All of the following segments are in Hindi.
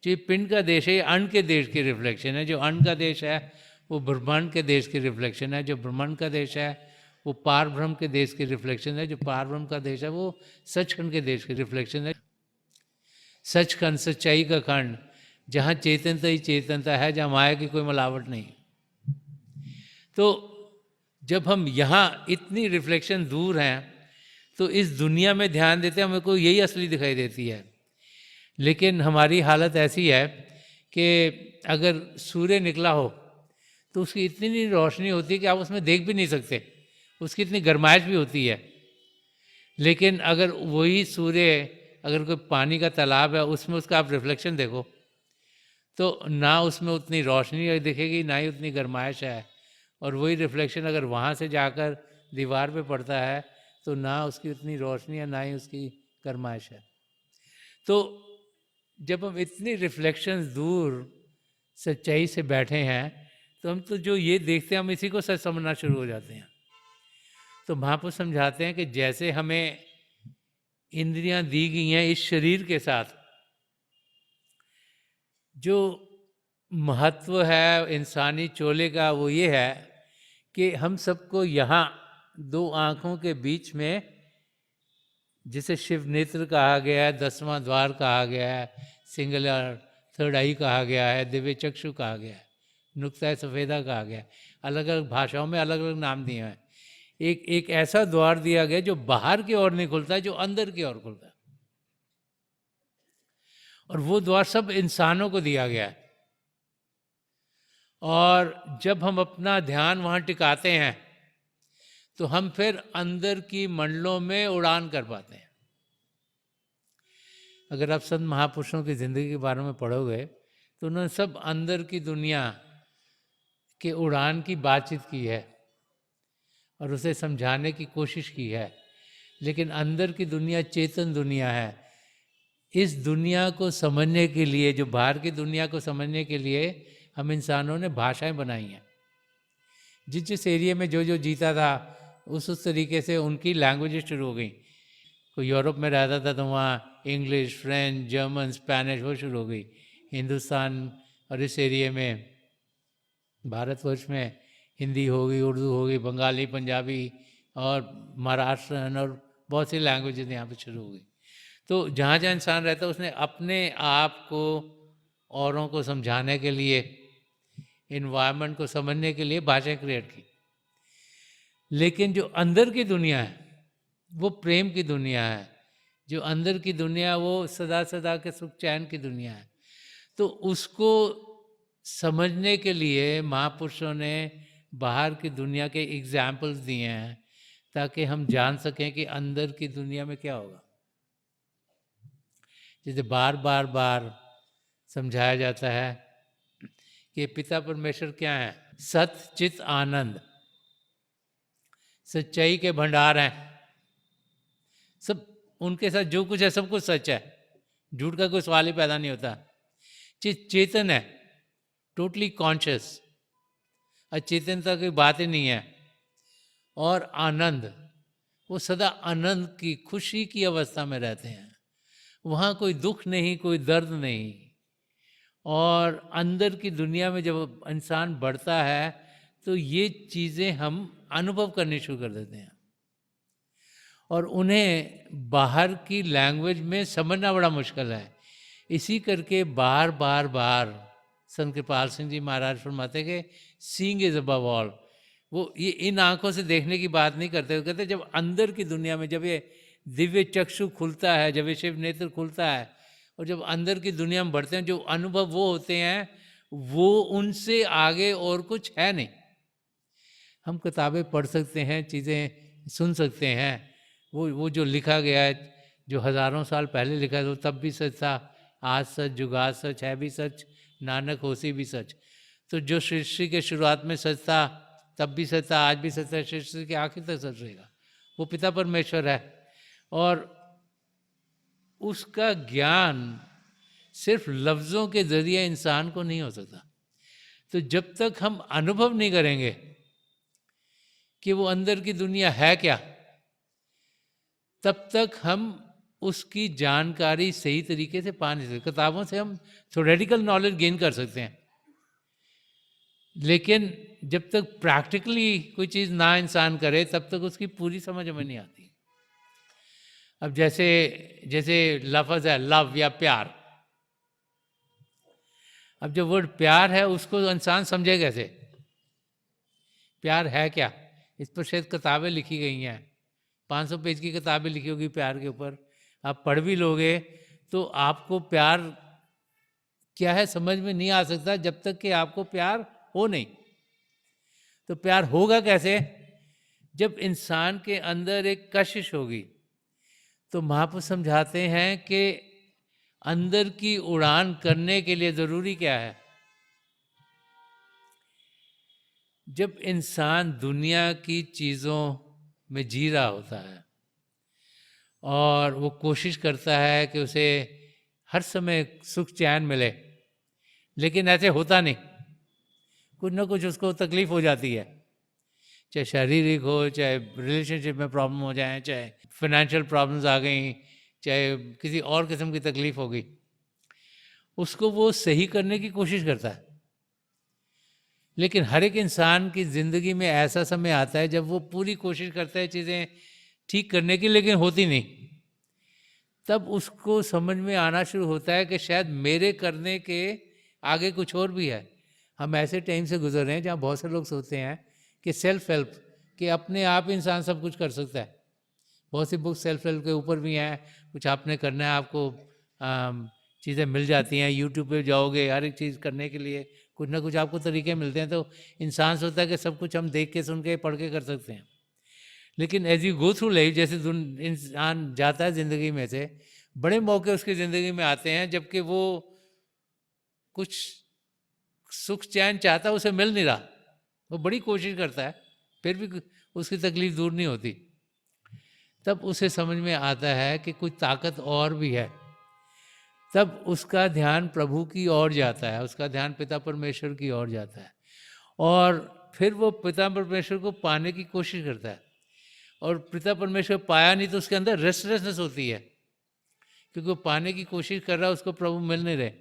जो पिंड का देश है ये अण्ड के देश की रिफ्लेक्शन है, जो अण्ड का देश है वो ब्रह्मांड के देश की रिफ्लेक्शन है, जो ब्रह्मांड का देश है वो पार ब्रह्म के देश की रिफ्लेक्शन है, जो पार ब्रह्म का देश है वो सचखंड के देश की रिफ्लेक्शन है। सचखंड, सच्चाई का खंड, जहाँ चेतनता ही चेतनता है, जहाँ माया की कोई मिलावट नहीं। तो जब हम यहाँ इतनी रिफ्लेक्शन दूर हैं तो इस दुनिया में ध्यान देते हैं हमें को यही असली दिखाई देती है। लेकिन हमारी हालत ऐसी है कि अगर सूर्य निकला हो तो उसकी इतनी रोशनी होती है कि आप उसमें देख भी नहीं सकते, उसकी इतनी गर्माइश भी होती है। लेकिन अगर वही सूर्य, अगर कोई पानी का तालाब है उसमें उसका आप रिफ्लेक्शन देखो तो ना उसमें उतनी रोशनी दिखेगी ना ही उतनी गर्माइश है, और वही रिफ्लेक्शन अगर वहाँ से जाकर दीवार पे पड़ता है तो ना उसकी उतनी रोशनी है ना ही उसकी गर्माइश है। तो जब हम इतनी रिफ्लेक्शंस दूर सच्चाई से बैठे हैं तो हम तो जो ये देखते हैं हम इसी को सच समझना शुरू हो जाते हैं। तो महापुरुष समझाते हैं कि जैसे हमें इंद्रियां दी गई हैं इस शरीर के साथ, जो महत्व है इंसानी चोले का वो ये है कि हम सबको यहाँ दो आँखों के बीच में, जिसे शिव नेत्र कहा गया है, 10वां द्वार कहा गया है, सिंगुलर थर्ड आई कहा गया है, दिव्य चक्षु कहा गया है, नुक्ता सफ़ेदा कहा गया है, अलग अलग भाषाओं में अलग अलग नाम दिए हैं। एक ऐसा द्वार दिया गया जो बाहर की ओर नहीं खुलता है, जो अंदर की ओर खुलता है, और वो द्वार सब इंसानों को दिया गया है। और जब हम अपना ध्यान वहाँ टिकाते हैं तो हम फिर अंदर की मंडलों में उड़ान कर पाते हैं। अगर आप संत महापुरुषों की ज़िंदगी के बारे में पढ़ोगे तो उन्होंने सब अंदर की दुनिया के उड़ान की बातचीत की है और उसे समझाने की कोशिश की है। लेकिन अंदर की दुनिया चेतन दुनिया है। इस दुनिया को समझने के लिए, जो बाहर की दुनिया को समझने के लिए हम इंसानों ने भाषाएं बनाई हैं। जिस जिस एरिया में जो जो जीता था उस तरीके से उनकी लैंग्वेजेस शुरू हो गई। कोई यूरोप में रहता था तो वहाँ इंग्लिश, फ्रेंच, जर्मन, स्पेनिश वो शुरू हो गई। हिंदुस्तान और इस एरिया में, भारतवर्ष में हिंदी हो गई, उर्दू हो गई, बंगाली, पंजाबी और महाराष्ट्रन और बहुत सी लैंग्वेजेस यहाँ पे शुरू हो गई। तो जहाँ जहाँ इंसान रहता है उसने अपने आप को औरों को समझाने के लिए, इन्वायरमेंट को समझने के लिए भाषाएं क्रिएट की। लेकिन जो अंदर की दुनिया है वो प्रेम की दुनिया है। जो अंदर की दुनिया वो सदा सदा के सुख चैन की दुनिया है। तो उसको समझने के लिए महापुरुषों ने बाहर की दुनिया के एग्जाम्पल्स दिए हैं ताकि हम जान सकें कि अंदर की दुनिया में क्या होगा। जैसे बार बार बार समझाया जाता है कि पिता परमेश्वर क्या है, सत चित आनंद, सच्चाई के भंडार हैं। सब उनके साथ जो कुछ है सब कुछ सच है, झूठ का कोई सवाल ही पैदा नहीं होता। चेतन है, टोटली कॉन्शियस, अचेतनता की बात ही नहीं है। और आनंद, वो सदा आनंद की, खुशी की अवस्था में रहते हैं। वहाँ कोई दुख नहीं, कोई दर्द नहीं। और अंदर की दुनिया में जब इंसान बढ़ता है तो ये चीज़ें हम अनुभव करनी शुरू कर देते हैं और उन्हें बाहर की लैंग्वेज में समझना बड़ा मुश्किल है। इसी करके बार बार बार संत कृपाल सिंह जी महाराज फरमाते कि सीइंग इज अबव ऑल। वो ये इन आंखों से देखने की बात नहीं करते, वो कहते जब अंदर की दुनिया में, जब ये दिव्य चक्षु खुलता है, जब ये शिव नेत्र खुलता है और जब अंदर की दुनिया में बढ़ते हैं, जो अनुभव वो होते हैं वो उनसे आगे और कुछ है नहीं। हम किताबें पढ़ सकते हैं, चीज़ें सुन सकते हैं, वो जो लिखा गया है, जो हज़ारों साल पहले लिखा है, वो तब भी सच था, आज सच, जुगाद सच, है भी सच, नानक होसी भी सच। तो जो सृष्टि के शुरुआत में सच था तब भी सच था, आज भी सच है, सृष्टि के आखिर तक सच रहेगा। वो पिता परमेश्वर है और उसका ज्ञान सिर्फ लफ्ज़ों के ज़रिए इंसान को नहीं हो सकता। तो जब तक हम अनुभव नहीं करेंगे कि वो अंदर की दुनिया है क्या, तब तक हम उसकी जानकारी सही तरीके से पा नहीं सकते। किताबों से हम थ्योरेटिकल नॉलेज गेन कर सकते हैं, लेकिन जब तक प्रैक्टिकली कोई चीज़ ना इंसान करे तब तक उसकी पूरी समझ में नहीं आती। अब जैसे जैसे लफ्ज़ है लव या प्यार, अब जो वर्ड प्यार है उसको इंसान समझे कैसे? प्यार है क्या? इस पर शायद किताबें लिखी गई हैं, 500 पेज की किताबें लिखी होगी प्यार के ऊपर, आप पढ़ भी लोगे तो आपको प्यार क्या है समझ में नहीं आ सकता जब तक कि आपको प्यार हो नहीं। तो प्यार होगा कैसे? जब इंसान के अंदर एक कशिश होगी। तो महापुरुष समझाते हैं कि अंदर की उड़ान करने के लिए ज़रूरी क्या है? जब इंसान दुनिया की चीज़ों में जी रहा होता है और वो कोशिश करता है कि उसे हर समय सुख चैन मिले, लेकिन ऐसे होता नहीं, कुछ ना कुछ उसको तकलीफ हो जाती है, चाहे शारीरिक हो, चाहे रिलेशनशिप में प्रॉब्लम हो जाए, चाहे फाइनेंशियल प्रॉब्लम्स आ गई, चाहे किसी और किस्म की तकलीफ हो गई, उसको वो सही करने की कोशिश करता है। लेकिन हर एक इंसान की ज़िंदगी में ऐसा समय आता है जब वो पूरी कोशिश करता है चीज़ें ठीक करने की, लेकिन होती नहीं। तब उसको समझ में आना शुरू होता है कि शायद मेरे करने के आगे कुछ और भी है। हम ऐसे टाइम से गुजर रहे हैं जहाँ बहुत से लोग सोचते हैं कि सेल्फ हेल्प, कि अपने आप इंसान सब कुछ कर सकता है। बहुत सी बुक सेल्फ हेल्प के ऊपर भी हैं, कुछ आपने करना है आपको चीज़ें मिल जाती हैं, यूट्यूब पे जाओगे हर एक चीज़ करने के लिए कुछ ना कुछ आपको तरीके मिलते हैं। तो इंसान सोचता है कि सब कुछ हम देख के सुन के पढ़ के कर सकते हैं। लेकिन as you go through life, जैसे इंसान जाता है ज़िंदगी में से, बड़े मौके उसकी ज़िंदगी में आते हैं जबकि वो कुछ सुख चैन चाहता है, उसे मिल नहीं रहा, वो बड़ी कोशिश करता है फिर भी उसकी तकलीफ दूर नहीं होती। तब उसे समझ में आता है कि कुछ ताकत और भी है। तब उसका ध्यान प्रभु की ओर जाता है, उसका ध्यान पिता परमेश्वर की ओर जाता है, और फिर वो पिता परमेश्वर को पाने की कोशिश करता है। और पिता परमेश्वर पाया नहीं तो उसके अंदर रेस्टलेसनेस होती है, क्योंकि वो पाने की कोशिश कर रहा है, उसको प्रभु मिल नहीं रहे।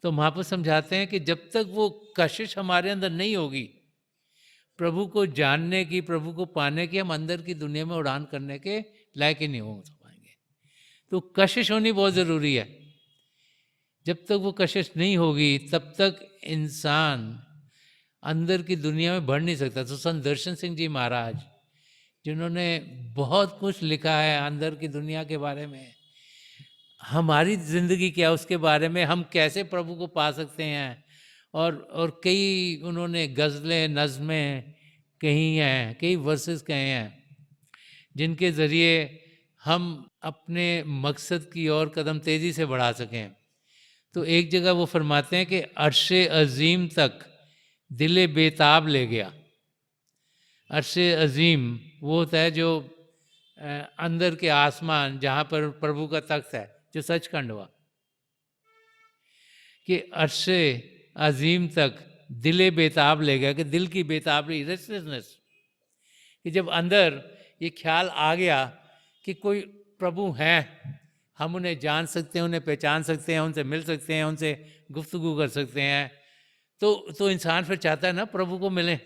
तो महापुरुष समझाते हैं कि जब तक वो कशिश हमारे अंदर नहीं होगी प्रभु को जानने की, प्रभु को पाने की, हम अंदर की दुनिया में उड़ान करने के लायक ही नहीं हो पाएंगे। तो कशिश होनी बहुत ज़रूरी है। जब तक वो कशिश नहीं होगी तब तक इंसान अंदर की दुनिया में बढ़ नहीं सकता। तो संत दर्शन सिंह जी महाराज, जिन्होंने बहुत कुछ लिखा है अंदर की दुनिया के बारे में, हमारी ज़िंदगी क्या उसके बारे में, हम कैसे प्रभु को पा सकते हैं, और कई उन्होंने गज़लें, नज़में कही हैं, कई वर्सेस कहे हैं, जिनके ज़रिए हम अपने मकसद की ओर कदम तेज़ी से बढ़ा सकें। तो एक जगह वो फरमाते हैं कि अर्शे अज़ीम तक दिले बेताब ले गया। अर्शे अज़ीम वो होता है जो अंदर के आसमान जहाँ पर प्रभु का तख्त है, जो सचखंड हुआ, कि अर्शे अजीम तक दिले बेताब ले गया, कि दिल की बेताबी, रेस्टलेसनेस, कि जब अंदर ये ख्याल आ गया कि कोई प्रभु हैं, हम उन्हें जान सकते हैं, उन्हें पहचान सकते हैं, उनसे मिल सकते हैं, उनसे गुफ्तगू कर सकते हैं, तो इंसान फिर चाहता है ना प्रभु को मिलें।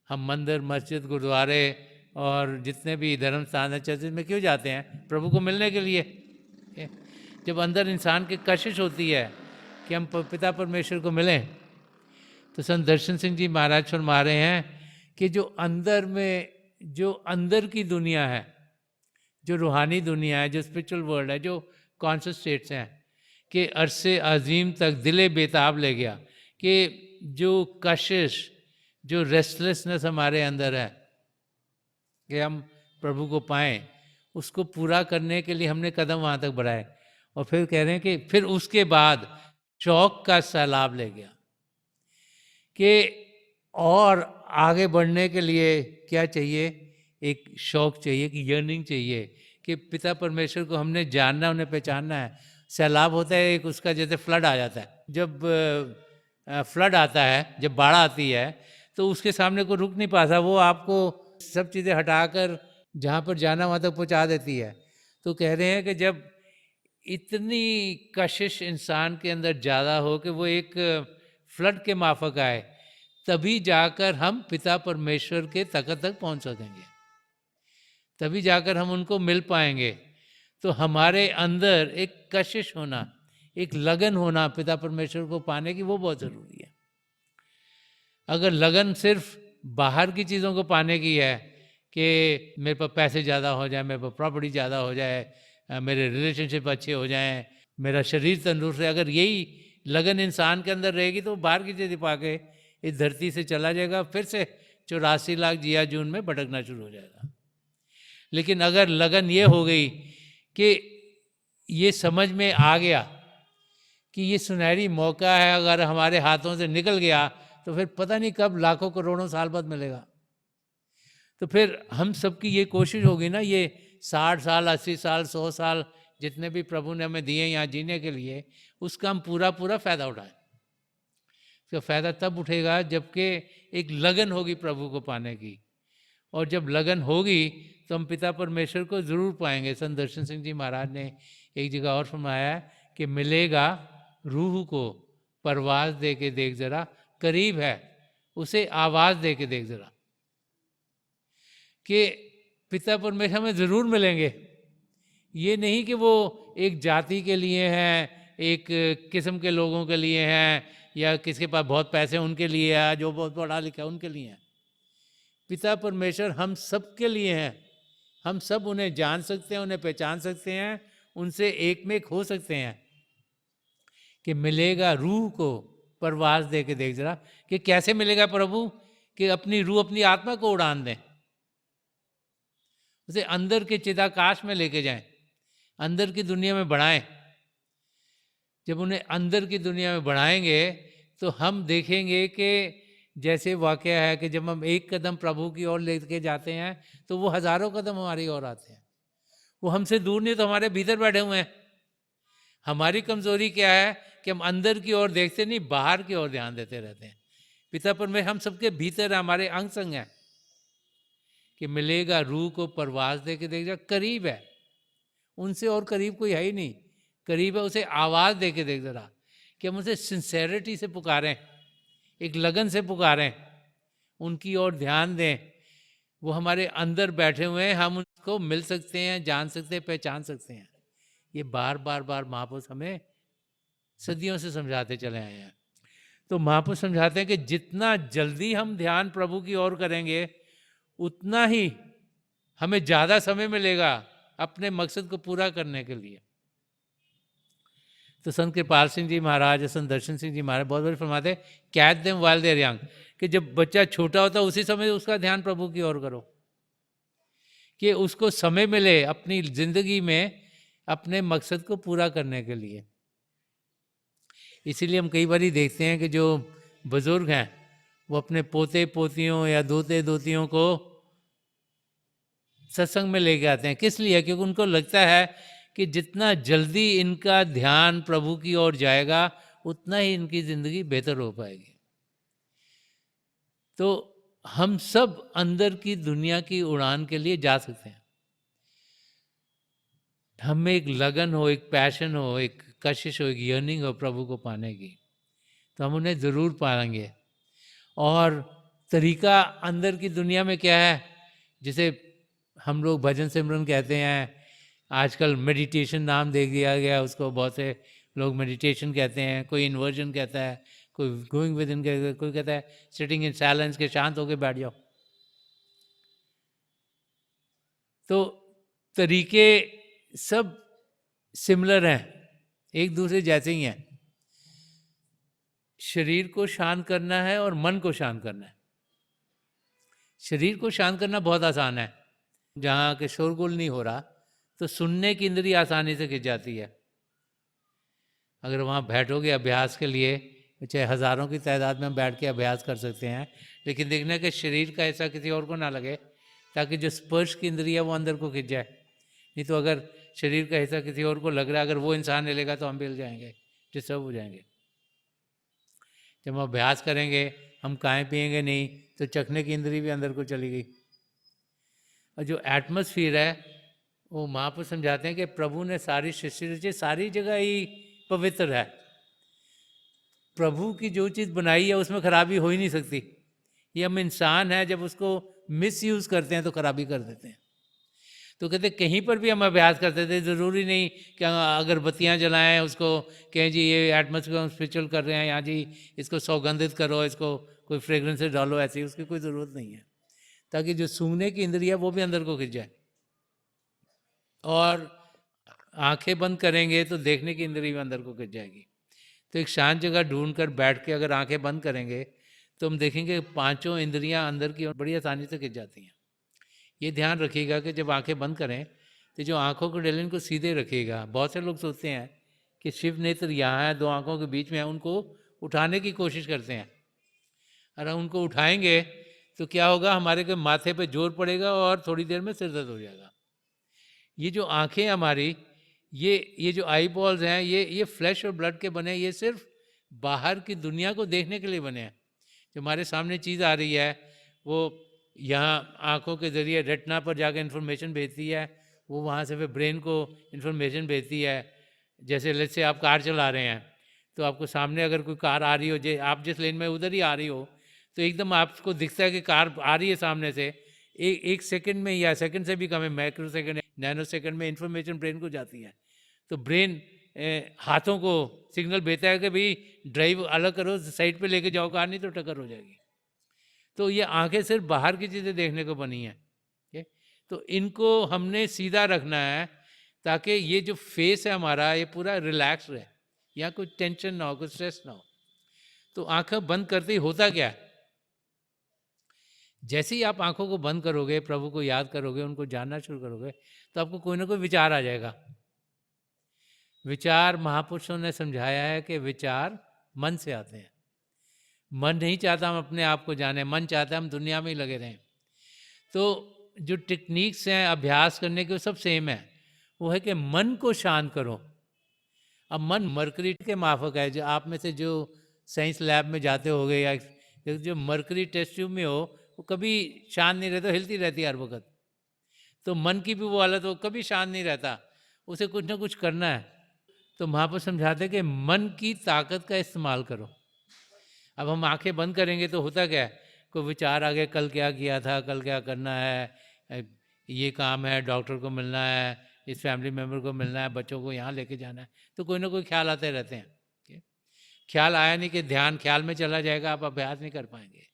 हम मंदिर, मस्जिद, गुरुद्वारे और जितने भी धर्म स्थान है, चर्च में क्यों जाते हैं? प्रभु को मिलने के लिए। जब अंदर इंसान की कशिश होती है कि हम पिता परमेश्वर को मिलें, तो संत दर्शन सिंह जी महाराज फरमा रहे हैं कि जो अंदर में, जो अंदर की दुनिया है, जो रूहानी दुनिया है, जो स्पिरिचुअल वर्ल्ड है, जो कॉन्शियस स्टेट्स हैं, कि अरसे अजीम तक दिले बेताब ले गया, कि जो कशिश, जो रेस्टलेसनेस हमारे अंदर है कि हम प्रभु को पाएं, उसको पूरा करने के लिए हमने कदम वहाँ तक बढ़ाए। और फिर कह रहे हैं कि फिर उसके बाद शौक का सैलाब ले गया, कि और आगे बढ़ने के लिए क्या चाहिए? एक शौक चाहिए, कि यर्निंग चाहिए, कि पिता परमेश्वर को हमने जानना, उन्हें पहचानना है। सैलाब होता है एक उसका, जैसे फ्लड आ जाता है, जब फ्लड आता है, जब बाढ़ आती है, तो उसके सामने को रुक नहीं पाता, वो आपको सब चीज़ें हटाकर जहाँ पर जाना वहाँ तक पहुँचा देती है। तो कह रहे हैं कि जब इतनी कशिश इंसान के अंदर ज़्यादा हो कि वो एक फ्लड के माफक आए, तभी जाकर हम पिता परमेश्वर के तख़्त तक पहुँच सकेंगे, तभी जाकर हम उनको मिल पाएंगे। तो हमारे अंदर एक कशिश होना, एक लगन होना पिता परमेश्वर को पाने की, वो बहुत ज़रूरी है। अगर लगन सिर्फ बाहर की चीज़ों को पाने की है कि मेरे पास पैसे ज़्यादा हो जाए, मेरे पास प्रॉपर्टी ज़्यादा हो जाए, मेरे रिलेशनशिप अच्छे हो जाएं, मेरा शरीर तंदुरुस्त है, अगर यही लगन इंसान के अंदर रहेगी तो बाहर की चीज़ें पाके इस धरती से चला जाएगा, फिर से 84 लाख जिया जून में भटकना शुरू हो जाएगा। लेकिन अगर लगन ये हो गई कि ये समझ में आ गया कि ये सुनहरी मौका है, अगर हमारे हाथों से निकल गया तो फिर पता नहीं कब लाखों करोड़ों साल बाद मिलेगा। तो फिर हम सबकी ये कोशिश होगी ना, ये 60 साल 80 साल 100 साल जितने भी प्रभु ने हमें दिए यहाँ जीने के लिए, उसका हम पूरा पूरा फ़ायदा उठाएं। उसका फ़ायदा तब उठेगा जबकि एक लगन होगी प्रभु को पाने की, और जब लगन होगी तो हम पिता परमेश्वर को ज़रूर पाएंगे। संत दर्शन सिंह जी महाराज ने एक जगह और फरमाया कि मिलेगा रूह को परवाज़ दे के देख ज़रा, करीब है उसे आवाज़ दे के देख ज़रा, कि पिता परमेश्वर हमें ज़रूर मिलेंगे। ये नहीं कि वो एक जाति के लिए हैं, एक किस्म के लोगों के लिए हैं, या किसके पास बहुत पैसे उनके लिए है, जो बहुत पढ़ा लिखा है उनके लिए हैं। पिता परमेश्वर हम सब के लिए हैं। हम सब उन्हें जान सकते हैं, उन्हें पहचान सकते हैं, उनसे एक में एक हो सकते हैं। कि मिलेगा रूह को परवाज़ दे के देख जरा, कि कैसे मिलेगा प्रभु, कि अपनी रूह अपनी आत्मा को उड़ान दें, उसे अंदर के चिदाकाश में लेके जाएं, अंदर की दुनिया में बढ़ाएं। जब उन्हें अंदर की दुनिया में बढ़ाएंगे तो हम देखेंगे कि जैसे वाकया है कि जब हम एक कदम प्रभु की ओर लेके जाते हैं तो वो हज़ारों कदम हमारी ओर आते हैं। वो हमसे दूर नहीं, तो हमारे भीतर बैठे हुए हैं। हमारी कमज़ोरी क्या है कि हम अंदर की ओर देखते नहीं, बाहर की ओर ध्यान देते रहते हैं। पिता परमेश्वर हम सबके भीतर है, हमारे अंग संग हैं। कि मिलेगा रूह को परवाज़ दे के देख जा, करीब है, उनसे और करीब कोई है ही नहीं। करीब है, उसे आवाज़ दे के देख जरा, कि हम उसे सिंसेरिटी से पुकारें, एक लगन से पुकारें, उनकी ओर ध्यान दें। वो हमारे अंदर बैठे हुए हैं, हम उनको मिल सकते हैं, जान सकते हैं, पहचान सकते हैं। ये बार बार बार महापुरुष हमें सदियों से समझाते चले आए हैं। तो महापुरुष समझाते हैं कि जितना जल्दी हम ध्यान प्रभु की ओर करेंगे, उतना ही हमें ज़्यादा समय मिलेगा अपने मकसद को पूरा करने के लिए। तो संत कृपाल सिंह जी महाराज, संत दर्शन सिंह जी महाराज बहुत बड़े फरमाते, catch them while they are young, कि जब बच्चा छोटा होता है उसी समय उसका ध्यान प्रभु की ओर करो, कि उसको समय मिले अपनी जिंदगी में अपने मकसद को पूरा करने के लिए। इसीलिए हम कई बार ही देखते हैं कि जो बुजुर्ग हैं वो अपने पोते पोतियों या दोते दोतियों को सत्संग में लेके आते हैं। किस लिए? क्योंकि उनको लगता है कि जितना जल्दी इनका ध्यान प्रभु की ओर जाएगा उतना ही इनकी ज़िंदगी बेहतर हो पाएगी। तो हम सब अंदर की दुनिया की उड़ान के लिए जा सकते हैं। हमें एक लगन हो, एक पैशन हो, एक कशिश हो, एक यर्निंग हो प्रभु को पाने की, तो हम उन्हें ज़रूर पाएंगे। और तरीका अंदर की दुनिया में क्या है, जिसे हम लोग भजन सिमरन कहते हैं, आजकल मेडिटेशन नाम दे दिया गया उसको, बहुत से लोग मेडिटेशन कहते हैं, कोई इन्वर्जन कहता है, कोई गोइंग विद इन कहता है, कोई कहता है सिटिंग इन साइलेंस, के शांत होकर बैठ जाओ। तो तरीके सब सिमिलर हैं, एक दूसरे जैसे ही हैं। शरीर को शांत करना है और मन को शांत करना है। शरीर को शांत करना बहुत आसान है, जहाँ के शोरगुल नहीं हो रहा, तो सुनने की इंद्री आसानी से खिंच जाती है। अगर वहाँ बैठोगे अभ्यास के लिए, चाहे हज़ारों की तादाद में बैठ के अभ्यास कर सकते हैं, लेकिन देखना कि शरीर का ऐसा किसी और को ना लगे, ताकि जो स्पर्श की इंद्री है वो अंदर को खिंच जाए। नहीं तो अगर शरीर का हिस्सा किसी और को लग रहा है, अगर वो इंसान हिलेगा तो हम भी हिल जाएंगे, डिस्टर्ब हो जाएंगे। जब हम अभ्यास करेंगे, हम खाएँ पिएंगे नहीं, तो चखने की इंद्री भी अंदर को चली गई। और जो एटमॉस्फेयर है वो महापुरुष समझाते हैं कि प्रभु ने सारी सृष्टि रची, सारी जगह ही पवित्र है। प्रभु की जो चीज़ बनाई है उसमें खराबी हो ही नहीं सकती। ये हम इंसान हैं, जब उसको मिसयूज़ करते हैं तो खराबी कर देते हैं। तो कहते कहीं पर भी हम अभ्यास करते थे, ज़रूरी नहीं कि अगरबत्तियाँ जलाएं, उसको कहें जी ये एटमॉस्फेयर हम स्पिरिचुअल कर रहे हैं, यहाँ जी इसको सौगंधित करो, इसको कोई फ्रेगरेंसेस डालो, ऐसी उसकी कोई ज़रूरत नहीं है, ताकि जो सूंघने की इंद्रिया वो भी अंदर को खिंच जाए। और आंखें बंद करेंगे तो देखने की इंद्रिया भी अंदर को खिंच जाएगी। तो एक शांत जगह ढूंढ कर बैठ के अगर आंखें बंद करेंगे तो हम देखेंगे पांचों इंद्रियां अंदर की ओर बड़ी आसानी से खिंच जाती हैं। ये ध्यान रखिएगा कि जब आंखें बंद करें तो जो आंखों के डेलिन को सीधे रखिएगा। बहुत से लोग सोचते हैं कि शिव नेत्र यहाँ है, दो आंखों के बीच में है, उनको उठाने की कोशिश करते हैं। अगर उनको उठाएंगे तो क्या होगा, हमारे के माथे पे जोर पड़ेगा और थोड़ी देर में सिर दर्द हो जाएगा। ये जो आंखें हमारी, ये जो आई बॉल्स हैं, ये फ्लैश और ब्लड के बने, ये सिर्फ बाहर की दुनिया को देखने के लिए बने हैं। जो हमारे सामने चीज़ आ रही है वो यहाँ आंखों के ज़रिए रेटिना पर जाकर इन्फॉर्मेशन भेजती है, वो वहाँ से फिर ब्रेन को इन्फॉर्मेशन भेजती है। जैसे लेट्स से आप कार चला रहे हैं तो आपको सामने अगर कोई कार आ रही हो, आप जिस लेन में उधर ही आ रही हो, तो एकदम आपको दिखता है कि कार आ रही है सामने से, एक सेकंड में या सेकंड से भी कम है, माइक्रो सेकंड, नैनो सेकंड में इन्फॉर्मेशन ब्रेन को जाती है। तो ब्रेन हाथों को सिग्नल भेजता है कि भाई ड्राइव अलग करो, साइड पे लेके जाओ कार, नहीं तो टक्कर हो जाएगी। तो ये आंखें सिर्फ बाहर की चीज़ें देखने को बनी हैं। तो इनको हमने सीधा रखना है ताकि ये जो फेस है हमारा ये पूरा रिलैक्स रहे, यहाँ कोई टेंशन ना हो, कोई स्ट्रेस ना हो। तो आंखें बंद करते ही होता क्या है, जैसे ही आप आंखों को बंद करोगे, प्रभु को याद करोगे, उनको जानना शुरू करोगे, तो आपको कोई ना कोई विचार आ जाएगा। विचार महापुरुषों ने समझाया है कि विचार मन से आते हैं। मन नहीं चाहता हम अपने आप को जाने, मन चाहता है हम दुनिया में ही लगे रहें। तो जो टेक्निक्स हैं अभ्यास करने के वो सब सेम है। वो है कि मन को शांत करो। अब मन मरकरी के माफक है। जो आप में से जो साइंस लैब में जाते होगे या जो मरकरी टेस्ट ट्यूब में हो, वो कभी शांत नहीं रहता, हिलती रहती है हर वक्त। तो मन की भी वो हालत हो, कभी शांत नहीं रहता, उसे कुछ ना कुछ करना है। तो महापुरुष समझाते कि मन की ताकत का इस्तेमाल करो। अब हम आंखें बंद करेंगे तो होता क्या है, कोई विचार आ गया, कल क्या किया था, कल क्या करना है, ये काम है, डॉक्टर को मिलना है, इस फैमिली मेम्बर को मिलना है, बच्चों को यहाँ लेके जाना है, तो कोई ना कोई ख्याल आते रहते हैं। ख्याल आया नहीं कि ध्यान ख्याल में चला जाएगा, आप अभ्यास नहीं कर पाएंगे।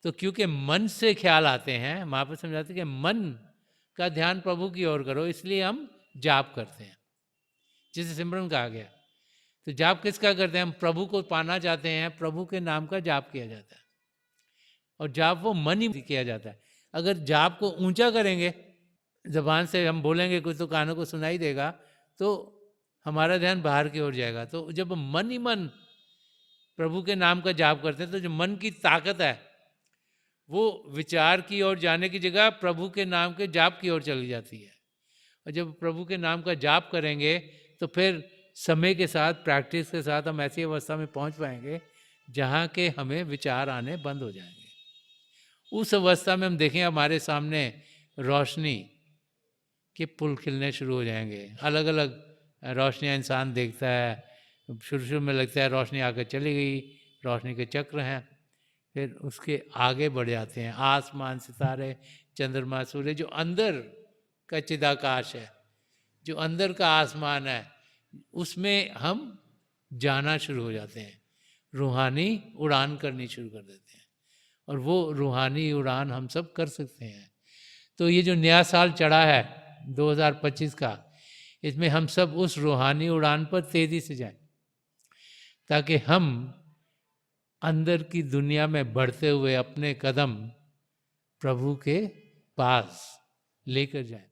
तो क्योंकि मन से ख्याल आते हैं, महापुरुष समझाते हैं कि मन का ध्यान प्रभु की ओर करो, इसलिए हम जाप करते हैं, जिसे सिमरन कहा गया। तो जाप किसका करते हैं, हम प्रभु को पाना चाहते हैं, प्रभु के नाम का जाप किया जाता है। और जाप वो मन ही किया जाता है। अगर जाप को ऊंचा करेंगे, जबान से हम बोलेंगे कुछ तो कानों को सुनाई देगा, तो हमारा ध्यान बाहर की ओर जाएगा। तो जब मन ही मन प्रभु के नाम का जाप करते हैं, तो जो मन की ताकत है वो विचार की ओर जाने की जगह प्रभु के नाम के जाप की ओर चली जाती है। और जब प्रभु के नाम का जाप करेंगे तो फिर समय के साथ, प्रैक्टिस के साथ हम ऐसी अवस्था में पहुंच पाएंगे जहाँ के हमें विचार आने बंद हो जाएंगे। उस अवस्था में हम देखें हमारे सामने रोशनी के पुल खिलने शुरू हो जाएंगे। अलग अलग रोशनियाँ इंसान देखता है, शुरू में लगता है रोशनी आकर चली गई, रोशनी के चक्र हैं, फिर उसके आगे बढ़ जाते हैं आसमान, सितारे, चंद्रमा, सूर्य, जो अंदर का चिदाकाश है, जो अंदर का आसमान है, उसमें हम जाना शुरू हो जाते हैं, रूहानी उड़ान करनी शुरू कर देते हैं। और वो रूहानी उड़ान हम सब कर सकते हैं। तो ये जो नया साल चढ़ा है 2025 का, इसमें हम सब उस रूहानी उड़ान पर तेजी से जाएं, ताकि हम अंदर की दुनिया में बढ़ते हुए अपने कदम प्रभु के पास लेकर जाएं।